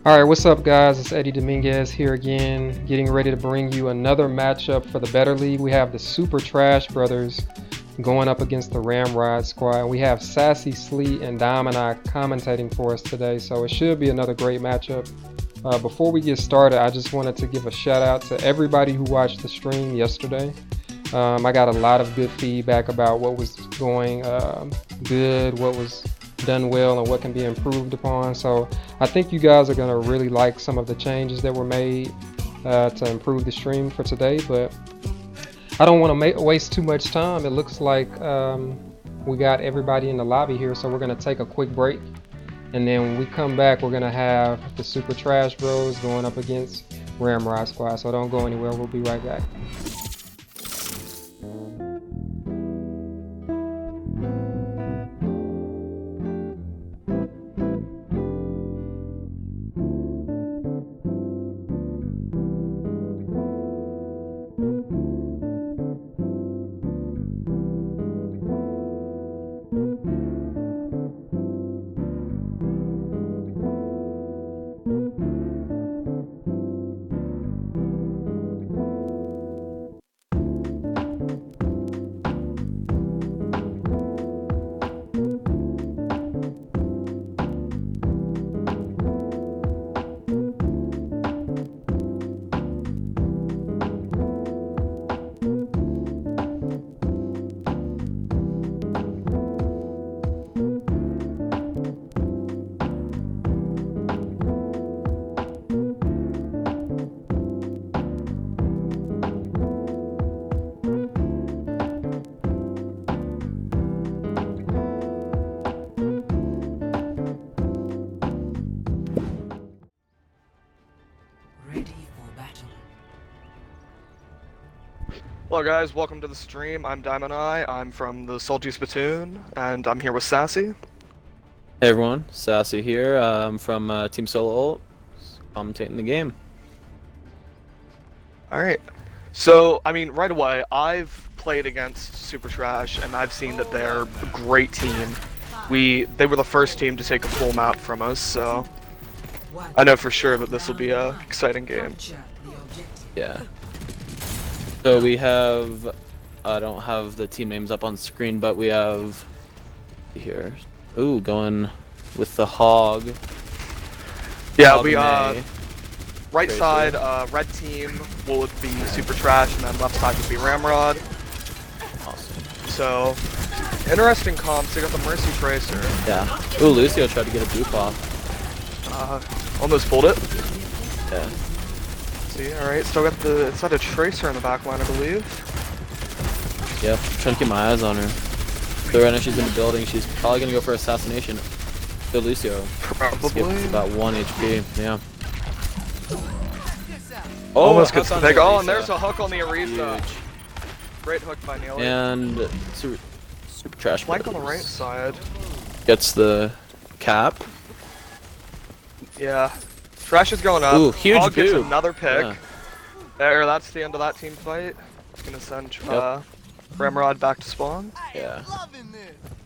Alright, what's up guys? It's Eddie Dominguez here again, getting ready to bring you another matchup for the Better League. We have the Super Trash Brothers going up against the Ramrod squad. We have Sassy, Sleet, and Dom and I commentating for us today, so it should be another great matchup. Before we get started, I just wanted to give a shout out to everybody who watched the stream yesterday. I got a lot of good feedback about what was going good, what was done well, and what can be improved upon. So I think you guys are going to really like some of the changes that were made to improve the stream for today. But I don't want to waste too much time. It looks like we got everybody in the lobby here, so we're going to take a quick break. And then when we come back, we're going to have the Super Trash Bros going up against Ramrod Squad. So don't go anywhere. We'll be right back. Hello guys, welcome to the stream. I'm Diamond Eye. I'm from the Salty Spittoon, and I'm here with Sassy. Hey everyone, Sassy here. I'm from Team Solo Ult, commentating the game. Alright, so, I mean, right away, I've played against Super Trash, and I've seen that they're a great team. They were the first team to take a full map from us, so I know for sure that this will be an exciting game. Yeah. So we have, I don't have the team names up on screen, but we have here. Ooh, going with the Hog. Yeah, Hog we May. right side, red team will be Super Trash, and then left side would be Ramrod. Awesome. So, interesting comps. They got the Mercy Tracer. Yeah. Ooh, Lucio tried to get a dupe off. Almost pulled it. Yeah. See, alright, still got it's got a Tracer in the back line, I believe. Yep, trying to keep my eyes on her. So right now she's in the building, she's probably gonna go for assassination. So Lucio. Probably. About 1 HP, yeah. Oh, almost gets hook the on pick. Oh, Orisa. and there's a hook on the Orisa. Huge. Great hook by Neely. And Super Trash Flank on the Brothers right side. gets the cap. Yeah. Trash is going up. Ooh, huge Hog gets boob. another pick. Yeah. There, that's the end of that team fight. It's gonna send Ramrod back to spawn. Yeah.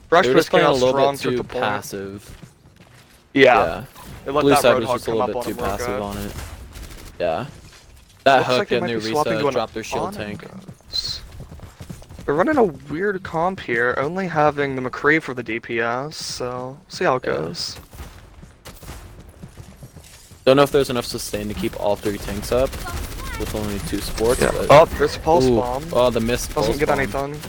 Rush They were was just playing a out little strong bit through too the point. passive. Yeah. They let Blue that side Road was Hog just a come little up bit on too him real passive good. on it. Yeah. That Looks hook like they and might the be swapping to Orisa an dropped their shield tank. Onyx. They're running a weird comp here, only having the McCree for the DPS, so see how it goes. Don't know if there's enough sustain to keep all 3 tanks up with only 2 supports. Yeah. But... Oh, there's a pulse Ooh. bomb. Oh, the missed pulse Doesn't get bomb. anything.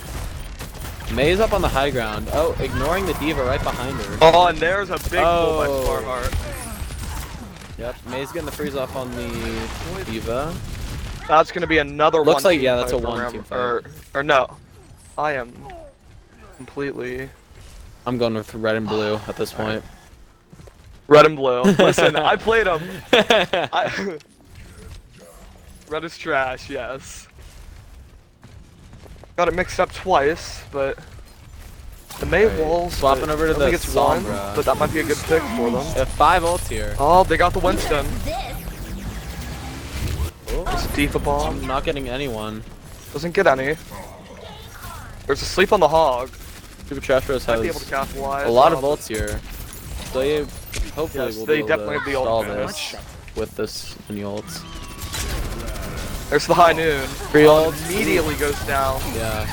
May's up on the high ground. Oh, ignoring the D.Va right behind her. Oh, and there's a big pull by Farmart. Yep, May's getting the freeze off on the D.Va. That's gonna be another Looks one. like, yeah, that's a for 1 team fight. Or no. I am completely I'm going with red and blue at this point. red and blue. Listen, I played them. Red is trash, yes. Got it mixed up twice, but the May walls. Swapping over to I think the it's one, Sombra. but that might be a good pick for them. They have 5 ults here. Oh, they got the Winston. There's a D.Va bomb. I'm not getting anyone. Doesn't get any. There's a sleep on the hog. Super Trash Bros Might be able has to capitalize. a lot of ults here. So you Hopefully Yes, we'll they be able definitely to have the ult stall advantage. this with this mini ults. There's the high noon. Free ult. Immediately goes down. Yeah.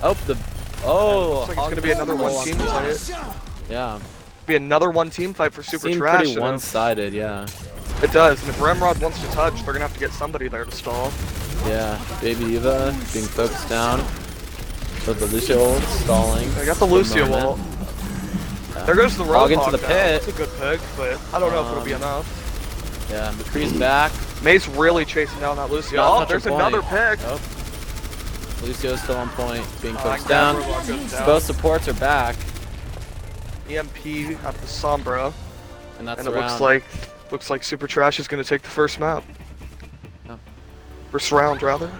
Oh, Looks like it's gonna be another one team fight. Yeah. Be another one team fight for Super Seemed Trash. pretty and one-sided, yeah. It does, and if Ramrod wants to touch, they're gonna have to get somebody there to stall. Yeah. Baby Eva being focused down. With the Lucio ult stalling. I got the Lucio ult. There goes the Hog Roadhog into the down. pit. That's a good pick, but I don't know if it'll be enough. Yeah, McCree's back. May's really chasing down that Lucio. Not Oh, touch there's a point. another pick. Oh. Lucio's still on point, being That focused down. Ramrod goes down. Both supports are back, EMP at the Sombra, and that's and it around. looks like Super Trash is gonna take the first map. Oh. First round, rather.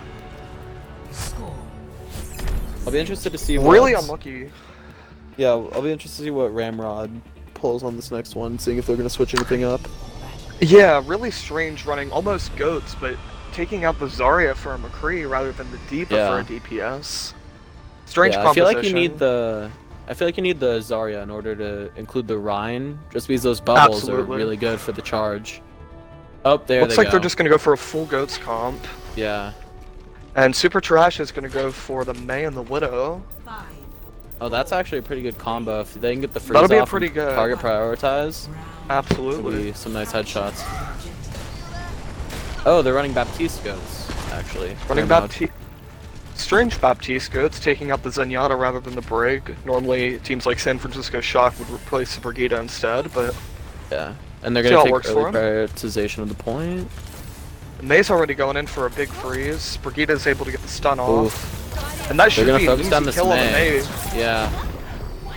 I'll be interested to see Really what... unlucky. Yeah, I'll be interested to see what Ramrod pulls on this next one, seeing if they're going to switch anything up. Yeah, really strange running almost goats, but taking out the Zarya for a McCree rather than the D.Va Yeah. for a DPS. Strange Yeah, I composition. feel like you need the... I feel like you need the Zarya in order to include the Rhine, just because those bubbles Absolutely. are really good for the charge. Oh, there Looks they like go. they're just gonna go for a full goats comp. Yeah. And Super Trash is gonna go for the Mei and the Widow. Oh, that's actually a pretty good combo. If they can get the freeze That'll be a off pretty and good- target prioritize, it'll Absolutely. be some nice headshots. Oh, they're running Baptiste goats, actually. Running Ramrod. Baptiste. Strange Baptiste goats taking out the Zenyatta rather than the Brig. Normally, teams like San Francisco Shock would replace the Brigida instead, but Yeah. And they're See gonna how it take works for early prioritization of the point. May's already going in for a big freeze. Brigida is able to get the stun off. Oof. And that should They're be gonna an focus easy on this kill on the Mei. Mei. Yeah.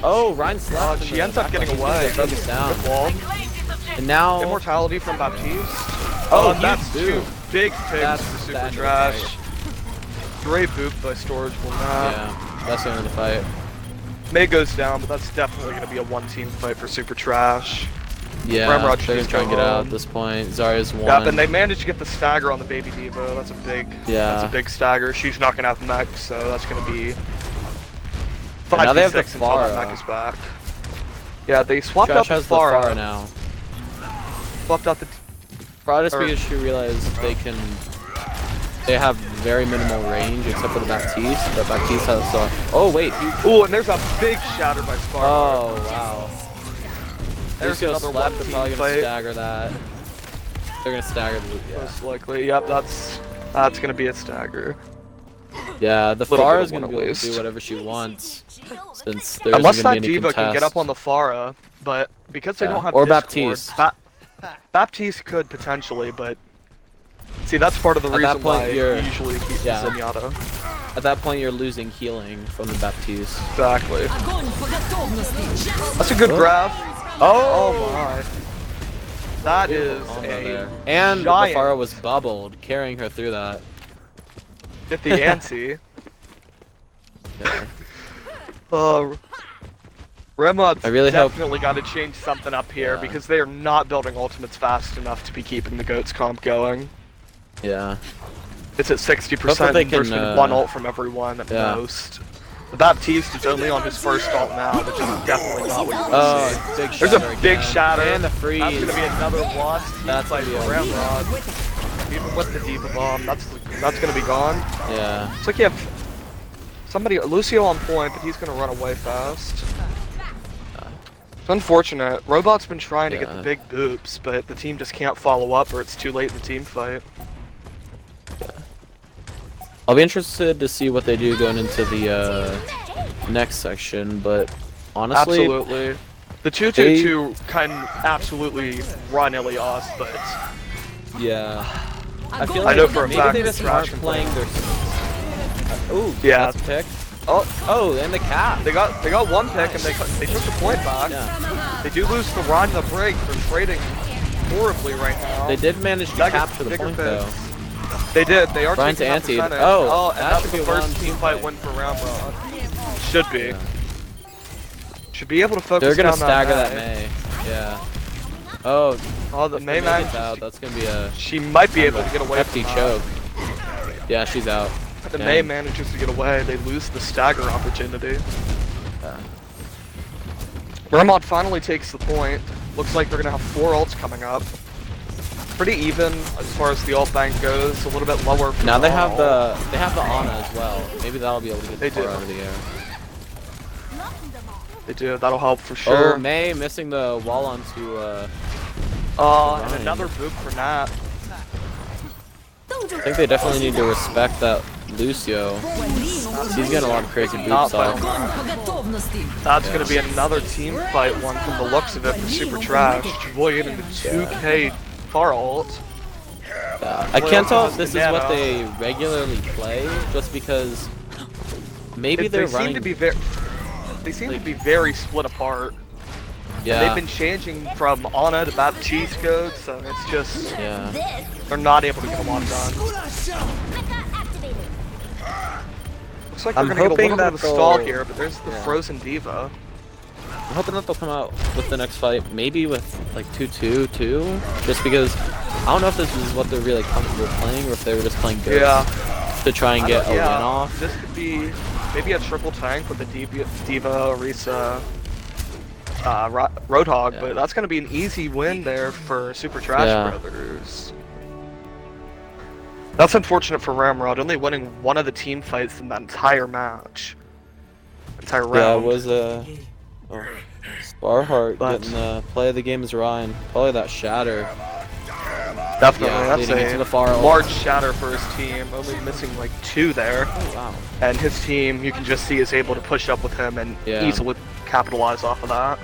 Oh, Ryan slept. in She the ends up back getting line. away. Focus down. Good wall. And now... Immortality from Baptiste. Oh, and that's huge two boop. big picks That's for Super the end of the Trash. fight. Great boop by Storage will not. Yeah, that's the end of the fight. Mei goes down, but that's definitely going to be a one-team fight for Super Trash. Yeah, Ramrod they're should gonna try and get out home. at this point. Zarya's won. Yeah, and they managed to get the stagger on the baby D.Va. That's a big, Yeah. that's a big stagger. She's knocking out the mech, so that's going to be And now they have 5v6 the until that Pharah. mech is back. Yeah, they swapped Trash out has the Pharah. Pharah now. Swapped out the. Probably just Or- because she realized they have very minimal range except for the Baptiste, but Baptiste has oh wait, Ooh, and there's a big shatter by Spark. oh wow. There's Lucio another slept, one they're probably team gonna fight. stagger that. They're gonna stagger the yeah. Most likely. Yep, that's going to be a stagger. Yeah, the Little bit Pharah of is gonna one be at able to do least. whatever she wants. Since there's Unless gonna that be any D.Va can get up contest. on the Pharah, but because they Yeah, don't have or Discord, Baptiste. Baptiste could potentially, but see, that's part of the At that reason point, why you're- you usually keep yeah. Zenyatta. At that point you're losing healing from the Baptiste. Exactly. That's a good grab. Oh my. That is Combo a there. And the giant Pharah was bubbled, carrying her through that. Get the ante. Yeah. Ramrod's I really hope- definitely got to change something up here Yeah. because they are not building ultimates fast enough to be keeping the goats comp going. Yeah. It's at 60%. Hope that they can, There's been one ult from everyone at yeah. most. The Baptiste is only on his first ult now, which is definitely not what you want to Oh, see. big There's shatter a big again. shatter. And the freeze. That's gonna be another lost team That's fight gonna for be a- Ramrod. Even with the D.Va bomb, that's gonna be gone. Yeah. It's like you have somebody, Lucio on point, but he's gonna run away fast. It's unfortunate. Robot's been trying to get the Yeah. big boops, but the team just can't follow up or it's too late in the team fight. I'll be interested to see what they do going into the next section, but honestly, Absolutely. The 2-2-2 can absolutely run Ilias, but yeah. I feel I like know for a maybe fact they that just Trash aren't can playing their. Ooh, Yeah. that's a pick. oh, Oh, and the cap. they got one pick and they took the point back. Yeah. They do lose the Rod and the break. They're trading horribly right now. They did manage to That gets capture the bigger point picks. though. They did. They are Brian's taking that anti. percentage. Oh, and that that's should the be a first one-team team fight fight. win for Ramrod. Should be. Yeah. Should be able to focus They're gonna down stagger that that Mei. May. Yeah. Oh, Oh, the if Mei May man. gets out. That's gonna be a She might be able to get away hefty from choke. Yeah, she's out. that. The Dang. Mei manages to get away. They lose the stagger opportunity. Yeah. Ramrod finally takes the point. Looks like they're gonna have 4 ults coming up. Pretty even as far as the ult bank goes. A little bit lower. For Now the they have Ana ult. the Ana as well. Maybe that'll be able to get They the bar do. out of the air. They do. That'll help for sure. Oh, May missing the wall onto And Ryan. another boop for Nat. I think they definitely need to respect that Lucio. He's getting a lot of crazy Not boots off. That's gonna be another team fight one from the looks of it for Super Trash. Boy, getting the 2K far ult. I can't tell if this is what they regularly play, just because maybe they're They running. seem to be very. They seem to be very split apart. Yeah. They've been changing from Ana to Baptiste code, so it's just Yeah. they're not able to get a lot done. Looks like they're I'm gonna get a hoping little bit of a that stall they'll- here, but there's the yeah. Frozen Diva. I'm hoping that they'll come out with the next fight, maybe with like 2-2 too, just because I don't know if this is what they're really comfortable playing, or if they were just playing good to try and get a win off. This could be maybe a triple tank with the Diva, Orisa, Roadhog, Yeah. but that's going to be an easy win there for Super Trash Yeah. Brothers. That's unfortunate for Ramrod, only winning one of the team fights in that entire match. Entire round. Yeah, it was Sparheart But- getting the play of the game as Ryan. Probably that shatter. Definitely, Yeah, that's leading into the far a ult. large shatter for his team, only missing like 2 there. Oh, wow. And his team, you can just see, is able to push up with him and Yeah. easily capitalize off of that.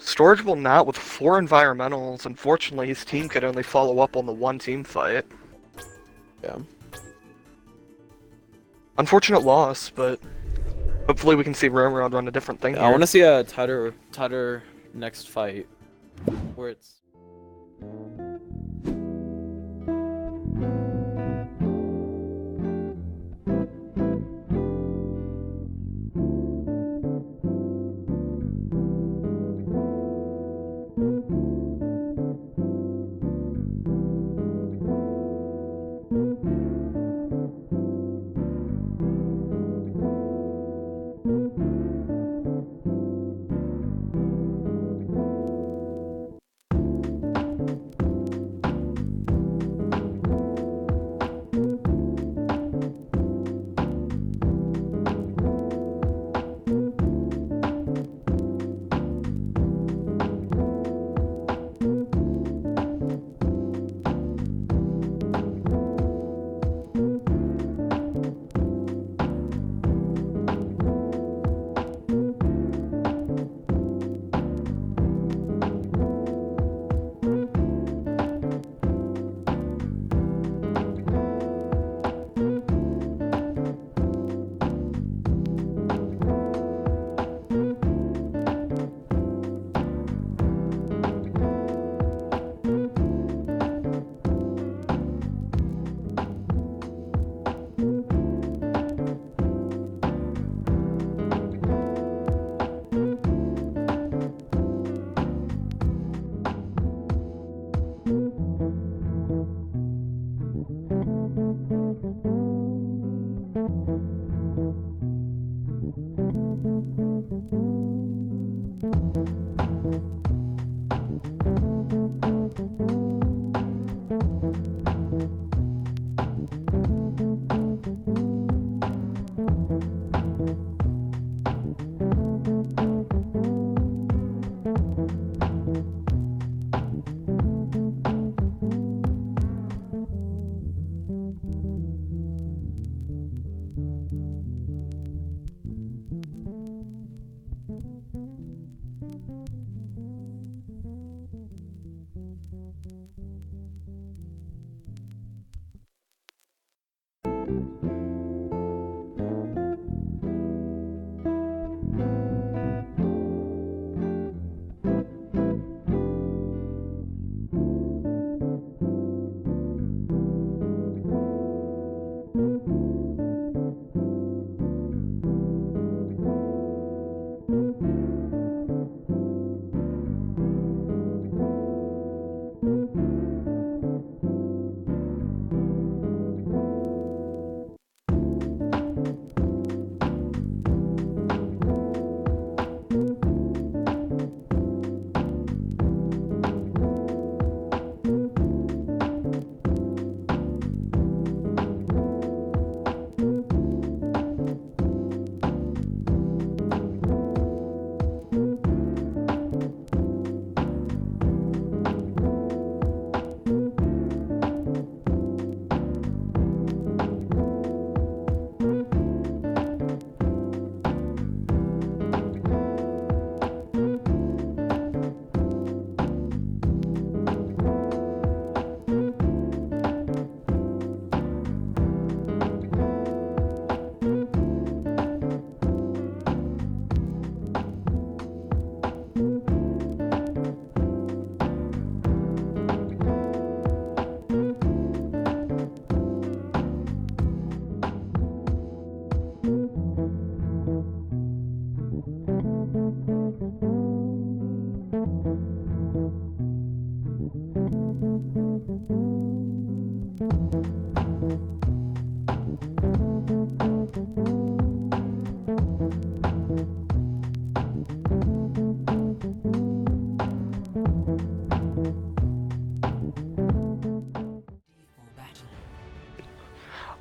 Storageable Nat with 4 environmentals. Unfortunately, his team could only follow up on the 1 team fight. Yeah. Unfortunate loss, but hopefully we can see Ramrod run a different thing I here. want to see a tighter next fight, where it's.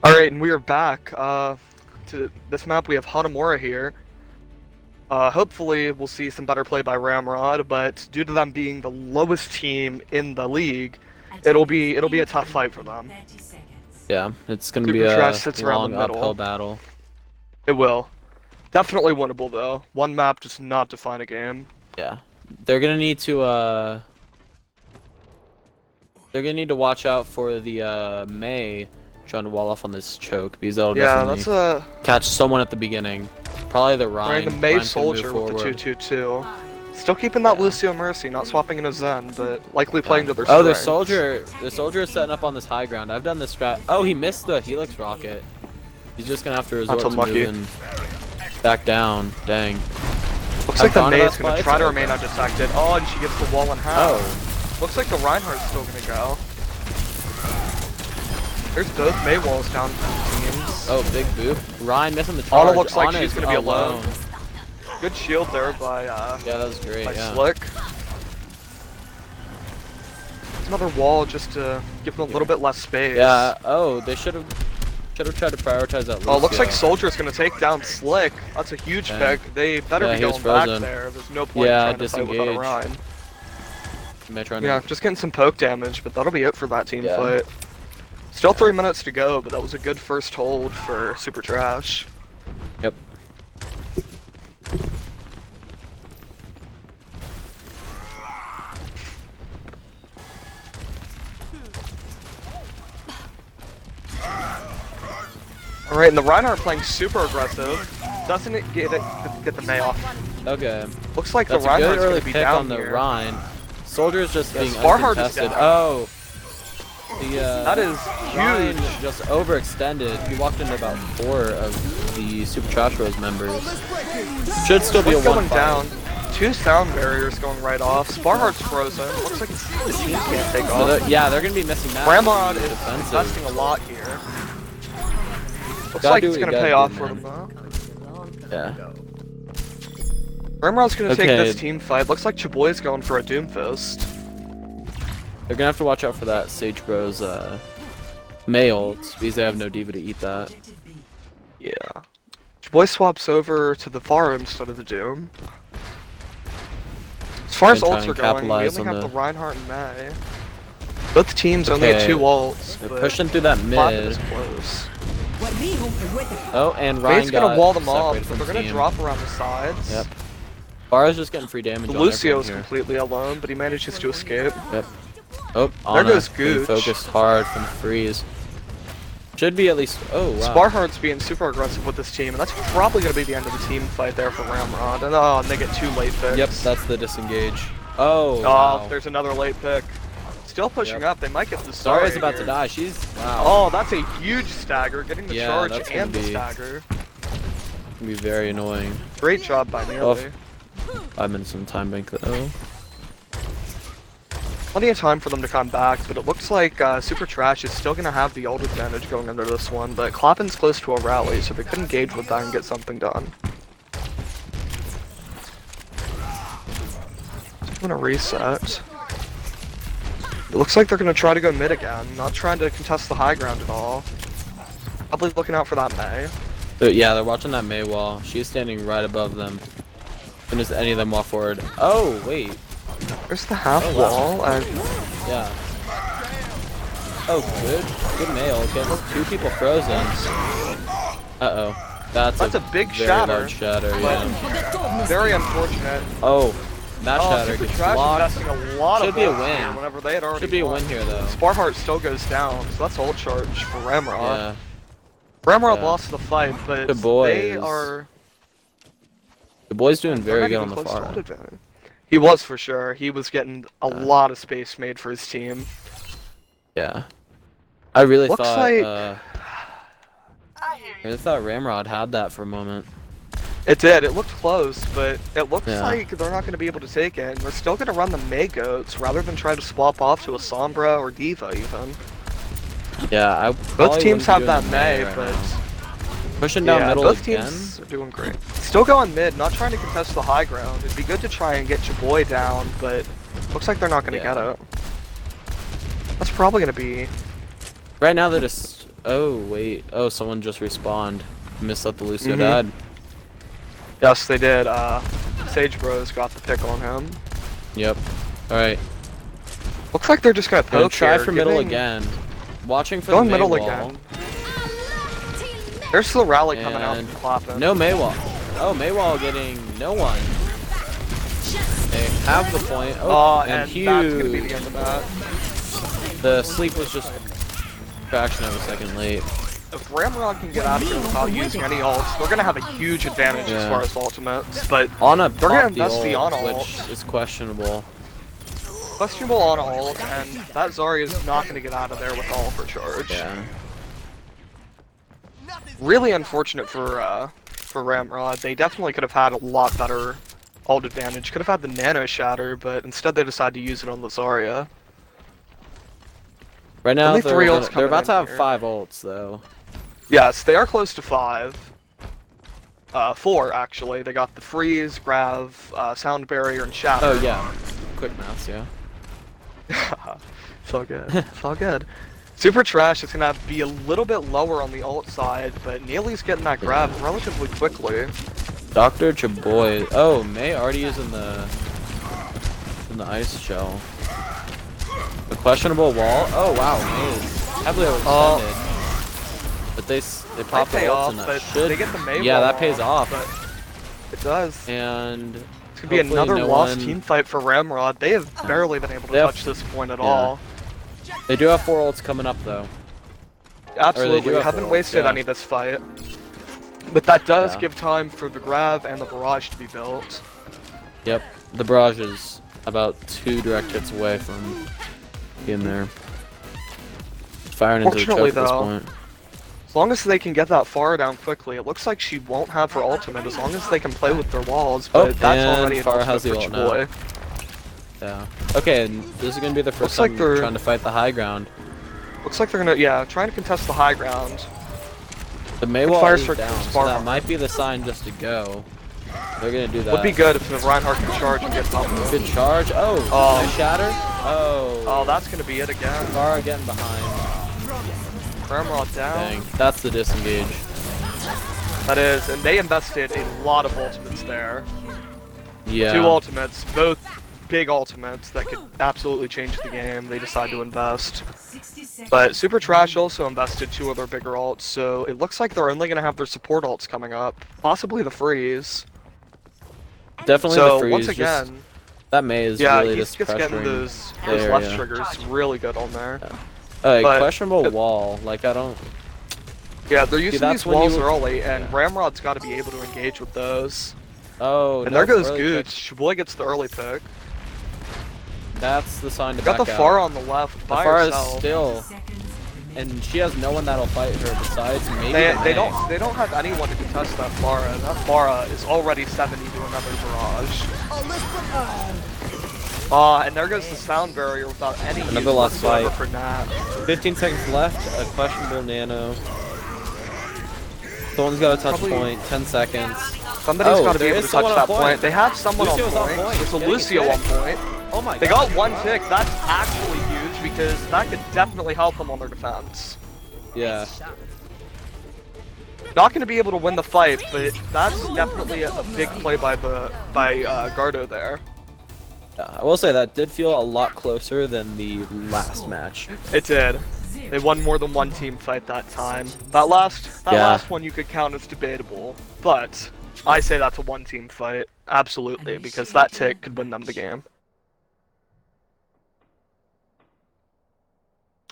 Alright, and we are back. To this map, we have Hanamura here. Hopefully, we'll see some better play by Ramrod, but due to them being the lowest team in the league, it'll be a tough fight for them. Yeah, it's gonna Super be a Trash sits around long the middle. uphill battle. It will. Definitely winnable though. One map does not define a game. Yeah, they're gonna need to watch out for the Mei trying to wall off on this choke because that'll That's definitely catch someone at the beginning. Probably the Ryan. the Mei Ryan can Soldier move with the forward. 2-2-2. Still keeping that Lucio Mercy, not swapping in a Zen, but likely playing to their Oh, the strengths. soldier is setting up on this high ground. I've done this strat. Oh, he missed the Helix rocket. He's just gonna have to resort to unlucky. moving back down. Dang. Looks like the gone to Mei that is going to spot, try to so- remain undetected. Oh, and she gets the wall in half. Oh, Looks like the Reinhardt's still going to go. There's both Mei walls down for the teams. oh, big boop. Ryan missing the charge. Anna looks like Anna she's is going to be alone. Good shield there by Yeah, that was great. Yeah. Slick. Another wall just to give them a little bit less space. Yeah. Oh, they should have tried to prioritize that. Oh, looks like Lucio. Soldier's going to take down Slick. That's a huge Dang. pick. They better Yeah, be he was going back frozen. there. There's no point Yeah, trying to fight without a disengage. Ryan. Am I trying to- Yeah, just getting some poke damage, but that'll be it for that team Yeah. fight. Still 3 minutes to go, but that was a good first hold for Super Trash. Yep. Alright, and the Reinhardt playing super aggressive. Doesn't it get the Mei off? Okay. Looks like That's the a good Reinhardt's early going to be pick down on the here. Rhine. Soldier's just being Sparhard is uncontested. down. Oh. The That is Ryan huge. just overextended. He walked into about 4 of the Super Trash Bros members. Should still be a Slick going 1-5. down. 2 sound barriers going right off. Sparhard's frozen. Looks like the team can't take So off. yeah, they're gonna be missing that. Ramrod is defensive. investing a lot here. Looks Gotta like do it's what you going to gotta pay do, off for man. them though. Yeah. Ramrod's going to take Okay. this team fight. Looks like Chaboy's going for a Doomfist. They're gonna have to watch out for that Sage Bros Mei ult because they have no diva to eat that. Yeah. Chaboy swaps over to the Pharah instead of the Doom. As far as Gonna try ults and are going, we capitalize only on have the the- Reinhardt and Mei. Both teams only have Okay. 2 ults, They're but pushing through that Platinum mid. is close. Oh, and Ryan Mei's gonna got wall them off, separated but from they're gonna team. drop around the sides. Yep. Bar's just getting free damage. on Lucio's everyone here. completely alone, but he manages to escape. Yep. Oh, There Anna goes being Gooch. focused hard from freeze. Should be at least. Oh wow. Sparhard's being super aggressive with this team, and that's probably gonna be the end of the team fight there for Ramrod. And they get 2 late picks. Yep, that's the disengage. Oh. Oh, Wow. there's another late pick. Still pushing Yep. up. They might get the start. Zara's about to die. She's wow. Oh, that's a huge stagger, getting the Yeah, charge that's gonna and the be- stagger. Gonna be very annoying. Great job by Nearly. 5 minutes in time bank though. Plenty of time for them to come back, but it looks like Super Trash is still going to have the ult advantage going into this one, but Clappin's close to a rally, so they could engage with that and get something done. I'm going to reset. It looks like they're going to try to go mid again, not trying to contest the high ground at all. Probably looking out for that Mei. So, yeah, they're watching that Mei wall. She's standing right above them. As soon as any of them walk forward. Oh wait. There's the half Oh, wow. wall, and Yeah. Oh, good nail. Getting 2 people frozen. Uh-oh. That's a big very shatter, large shatter, but- yeah. very unfortunate. Oh, that shatter Super gets Trash blocked. investing a lot Should of be a ults win. here whenever they had already Should be a won. win here, though. Sparhart still goes down, so that's ult charge for Ramrod. Yeah. Ramrod Yeah. lost the fight, but The boys. they are The boy's doing they're very not good even on the close to far. ult advantage. He was for sure. He was getting a Yeah. lot of space made for his team. Yeah. I really Looks thought, like- I really thought Ramrod had that for a moment. It did. It looked close, but it looks Yeah. like they're not going to be able to take it. And they're still going to run the Mei goats rather than try to swap off to a Sombra or Diva even. Yeah, I Both probably teams wouldn't be have doing that the Mei, right but now. Pushing down yeah, middle both again. teams are doing great. Still going mid, not trying to contest the high ground. It'd be good to try and get Chaboy down, but looks like they're not going to Yeah. get it. That's probably going to be... Right now they're just Oh, wait. Oh, someone just respawned. Missed that the Lucio Mhm. died. Yes, they did. Sage Bros got the pick on him. Yep. Alright. Looks like they're just gonna Gonna poke try here, for middle giving- again. Watching for Going the May middle wall. again. There's the rally coming out And from Clappin. no Maywall. Oh, Maywall getting no one. They have the point. Oh, and that's huge. gonna be the end of that. The sleep was just a fraction of a second late. If Ramrod can get out of here without using any ults, they're gonna have a huge advantage as Yeah. far as ultimates, but On a They're gonna pop the invest the ult, on which ult. is questionable. questionable on ult, and that Zarya is not gonna get out of there with all of her charge. Yeah. Really unfortunate for Ramrod. They definitely could have had a lot better ult advantage. Could have had the Nano Shatter, but instead they decided to use it on the Zarya. Right now Only three ults they're coming about in to have here. 5 ults though. Yes, they are close to 5. 4 actually. They got the Freeze, Grav, Sound Barrier, and Shatter. Oh yeah. Quick maths, yeah. It's all good. It's all good. Super Trash is gonna be a little bit lower on the ult side, but Neely's getting that grab relatively quickly. Dr. Chaboy. Oh, May already is in the ice shell. The questionable wall. Oh wow, May is heavily overextended. But they pop the pay ults off, and that but should. they get the May Yeah, wall that pays off. But it does. And It's gonna be hopefully another no lost one- team fight for Ramrod. They have barely been able to They have- touch this point at yeah. all. They do have 4 ults coming up though. Absolutely, have haven't ults, wasted yeah. any this fight. But that does Yeah. give time for the Grav and the Barrage to be built. Yep. The barrage is about 2 direct hits away from being there. Firing into the choke Fortunately, at this though, point. As long as they can get that far down quickly, it looks like she won't have her ultimate as long as they can play with their walls, but Oh, that's and already an Farah ultimate has the for ult now. Chaboy. Yeah. Okay, and this is gonna be the first Looks like time they're- trying to fight the high ground. Looks like they're gonna, yeah, trying to contest the high ground. The Maywall fire is strike down, from so Spark. that might be the sign just to go. They're gonna do that. Would be good if the Reinhardt can charge and get top. Good charge. Oh, Oh. nice shatter. Oh. Oh, that's gonna be it again. Farah getting behind. Ramrod down. Dang, that's the disengage. That is, and they invested a lot of ultimates there. Yeah. 2 ultimates, both big ultimates that could absolutely change the game. They decided to invest. But Super Trash also invested 2 other bigger ults, so it looks like they're only going to have their support ults coming up. Possibly the Freeze. Definitely So, the freeze. once just- again, that May is yeah, really he's just just getting pressuring. those there, left yeah. triggers really good on there. But, but- questionable wall. Like, I don't. Yeah, they're using that's these when walls you- early, and yeah. Ramrod's got to be able to engage with those. Oh, And no, there goes early Gooch. pick. Chaboy gets the early pick. That's the sign to Got back the out. Farah on the left The by Farah is herself. still, and she has no one that'll fight her besides maybe They, the they May. don't have anyone to contest that Farah. That Farah is already 70 to another barrage. And there goes the sound barrier without any Another use lost whatsoever fight. for Nat. 15 seconds left. A questionable nano. Someone's got a touch Probably- point. 10 seconds. Somebody's Oh, got to be there able is to touch someone on that point. point. They have someone Lucio's on on point. point. There's a Getting a Lucio kick. on point. Oh my They god. got 1 tick. That's actually huge because that could definitely help them on their defense. Yeah. Not going to be able to win the fight, but that's definitely a big play by Gardo there. I will say that did feel a lot closer than the last match. It did. They won more than one team fight that time. That Yeah. last one you could count as debatable, but I say that's a 1 team fight. Absolutely, because that tick could win them the game.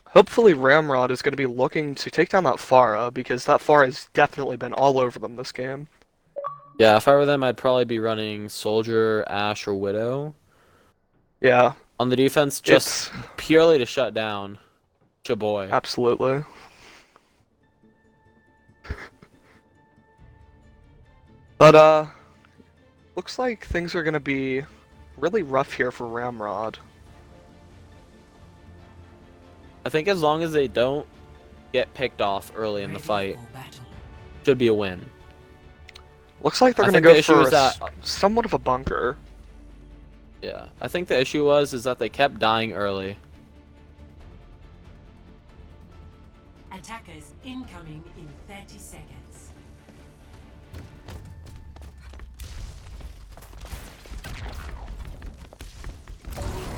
Hopefully Ramrod is going to be looking to take down that Farah, because that Farah has definitely been all over them this game. Yeah, if I were them, I'd probably be running Soldier, Ashe, or Widow Yeah, on the defense, just purely to shut down Chaboy. absolutely. But, looks like things are going to be really rough here for Ramrod. I think as long as they don't get picked off early in the fight, should be a win. Looks like they're I going to think the go issue for is that- somewhat of a bunker. Yeah, I think the issue is that they kept dying early. Attackers incoming in 30 seconds.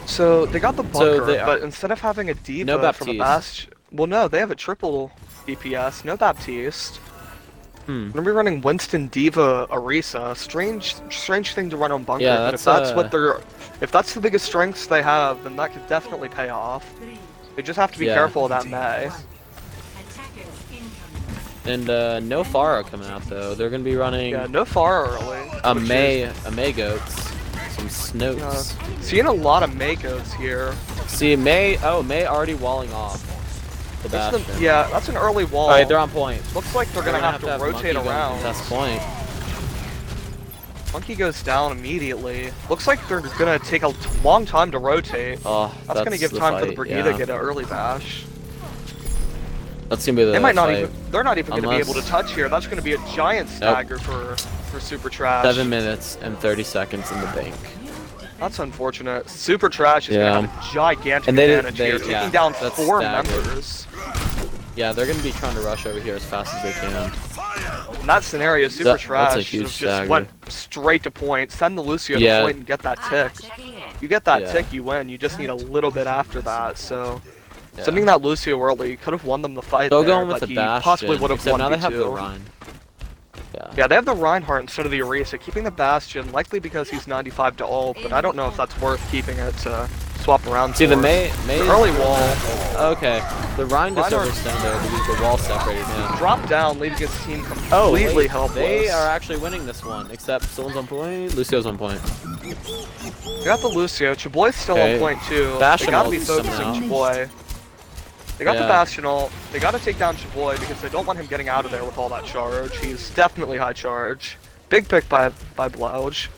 So they got the So bunker, they are- but instead of having a diva No for the Baptiste. bastion, well, no, they have a triple DPS. No Baptiste. Hmm. We're gonna be running Winston, Diva, Orisa. Strange thing to run on bunker. Yeah, but if that's, that's what they're, if that's the biggest strengths they have, then that could definitely pay off. They just have to be Yeah. careful of that May. Attackers incoming. And no Pharah coming out though. They're gonna be running Yeah, no far early. a which May goats, some is, Snokes. seeing a lot of Makos here. See May. Oh, May already walling off the That's bastion. yeah, that's an early wall. All right, they're on point. Looks like they're gonna have to rotate Monkey go around. Contest point. Monkey goes down immediately. Looks like they're gonna take a long time to rotate. Oh, That's gonna give the time for the fight, Brigida yeah. to get an early bash. That's gonna be the They might not fight. even. They're not even going to be able to Unless- touch here. That's going to be a giant stagger for Super Trash. 7 minutes and 30 seconds in the bank. That's unfortunate. Super Trash is Yeah. going to have a gigantic And they didn't- advantage they- here, yeah, taking down that's 4 staggered. members. Yeah, they're gonna be trying to rush over here as fast as they can. In that scenario, Super That's a Trash huge should have just stagger. went straight to point, send the Lucio Yeah. to point and get that tick. You get that Yeah. tick, you win. You just need a little bit after that. So Yeah. sending that Lucio early could have won them the fight. Still there, going with but the he bastion. possibly would have except won now they have the B2. Rhine. Yeah. Yeah, they have the Reinhardt instead of the Orisa, keeping the Bastion, likely because he's 95 to ult, but I don't know if that's worth keeping it to swap around See for. the May early wall. Okay, the Rhine just Reinhardt- overextended there because the wall separated him. Dropped down, leaving his team Oh, completely wait, helpless. they are actually winning this one, except someone's on point. Lucio's on point. They got the Lucio, Chaboy's still Okay. on point too. Bastion They gotta be ult's focusing coming Chaboy. They got the Yeah. Bastion ult. They gotta take down Chaboy because they don't want him getting out of there with all that charge. He's definitely high charge. Big pick by Blouge.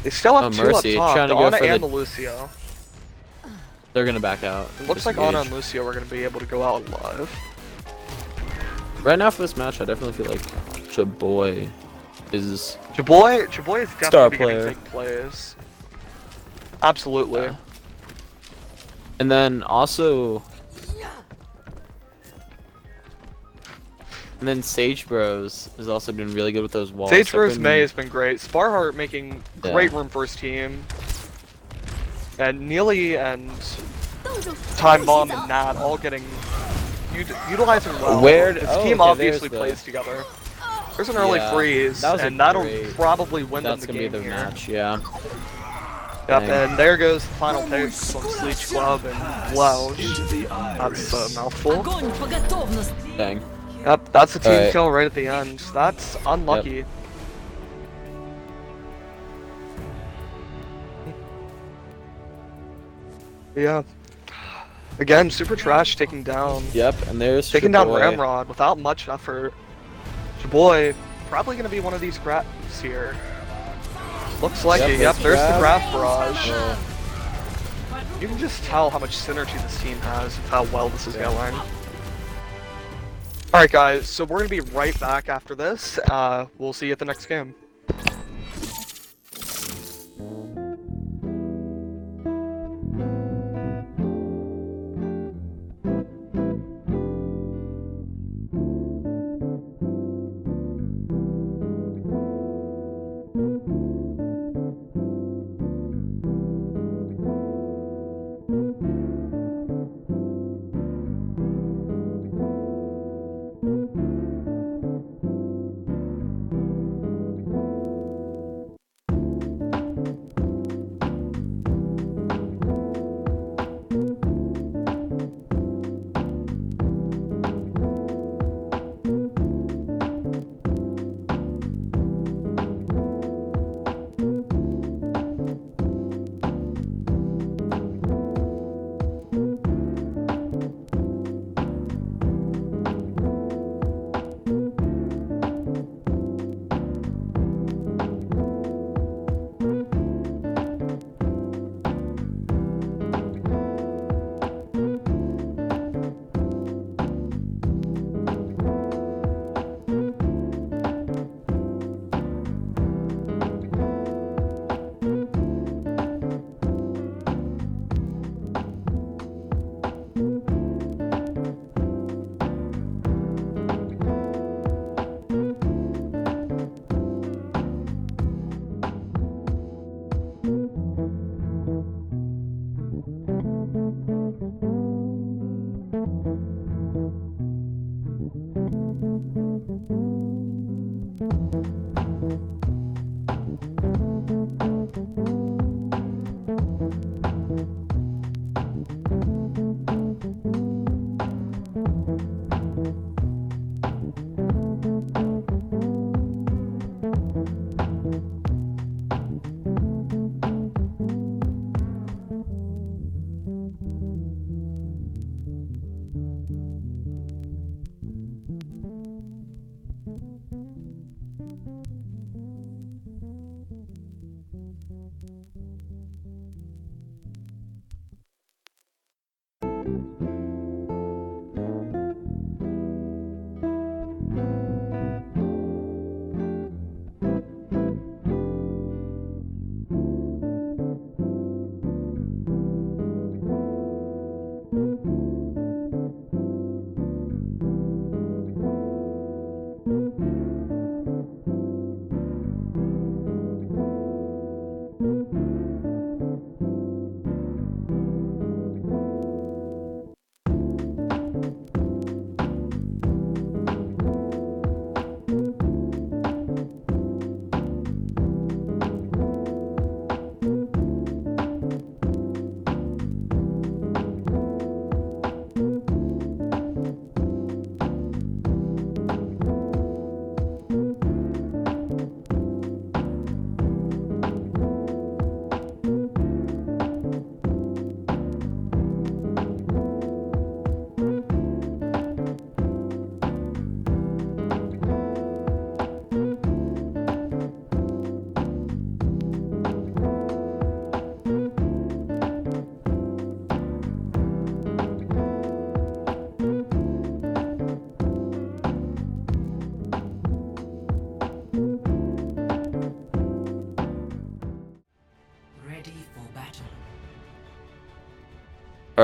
They still have Oh, 2 Mercy, up top, trying the to go Ana for and the- the Lucio. They're gonna back out. It looks like Ana Disengage. and Lucio are gonna be able to go out alive. Right now for this match, I definitely feel like Chaboy is. Chaboy is Star definitely player. getting big plays. Absolutely. Yeah. And then also. And then Sage Bros is also doing really good with those walls. Sage They're vs putting- May has been great. Sparheart making Yeah. great room for his team. And Neely and Time Bomb and Nat all getting utilizing well. Where- His oh, team okay, obviously there's the- plays together. There's an early Yeah, freeze, that was a and that'll great- probably win them That's the gonna be game the here. match, yeah. Yep, Dang. and there goes the final picks from Sleech Club and Blouge. That's a mouthful. Огонь по готовности! Dang. Yep, that's a team Alright. kill right at the end. That's unlucky. Yeah. Again, Super Trash taking down Yep, and there's taking down Chaboy. Ramrod without much effort. Chaboy probably gonna be one of these grabs here. Looks like Yep, it. Yep, it's there's the grab. graph barrage. Oh, You can just tell how much synergy this team has with how well this is going. Alright guys, so we're gonna be right back after this. We'll see you at the next game.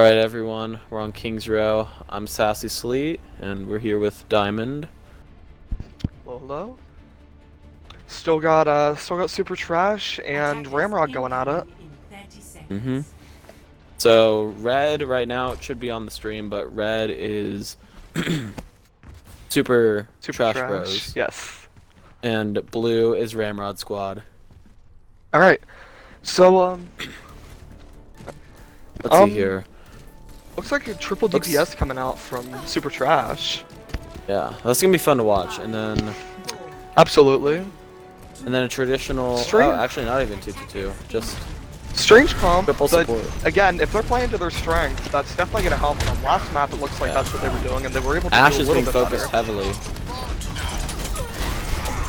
Alright everyone, we're on King's Row. I'm Sassy Sleet, and we're here with Diamond. Hello. Still got Super Trash and Ramrod going at it. Mm-hmm. So Red right now it should be on the stream, but Red is Super Trash Bros. Yes. And Blue is Ramrod Squad. Alright. So Let's see here. Looks like a triple DPS coming out from Super Trash. Yeah, that's gonna be fun to watch. And then Absolutely. a traditional actually not even 2-2-2, just strange comp, triple but support. again, if they're playing to their strength, that's definitely going to help them. Last map, it looks like that's what they were doing, and they were able to Ash do a is little being bit focused better. heavily.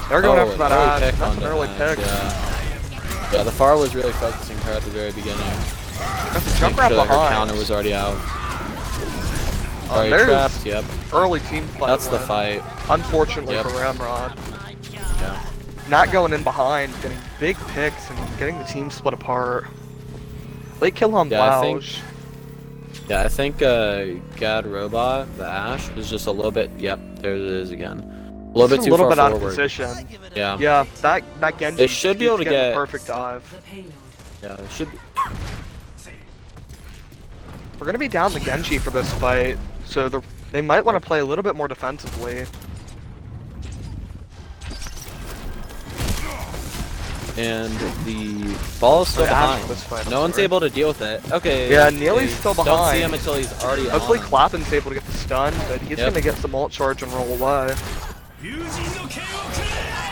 They're going after that Ash. Pick That's on an the early Ash, pick. Yeah, the Pharah was really focusing her at the very beginning. That's a jump Making grab sure that her behind. counter was already out. Already there's trapped, yep. Early team fight. That's the win. fight. Unfortunately Yep. for Ramrod. Yeah. Not going in behind, getting big picks, and getting the team split apart. Late kill on Yeah, I think Gad Robot, the Ash, is just a little bit, yep, there it is again. A little bit too far out of forward. position. Yeah. Yeah, that Genji. They should be able to keeps getting get the perfect dive. Yeah, it should be. We're gonna be down the Genji for this fight, so they might want to play a little bit more defensively. And the ball is still The Ash behind. for this fight, I'm No one's sorry. able to deal with it. Okay. Yeah, Neely's still Don't behind. see him until he's already Hopefully on. Clappin's able to get the stun, but he's Yep. gonna get some ult charge and roll away.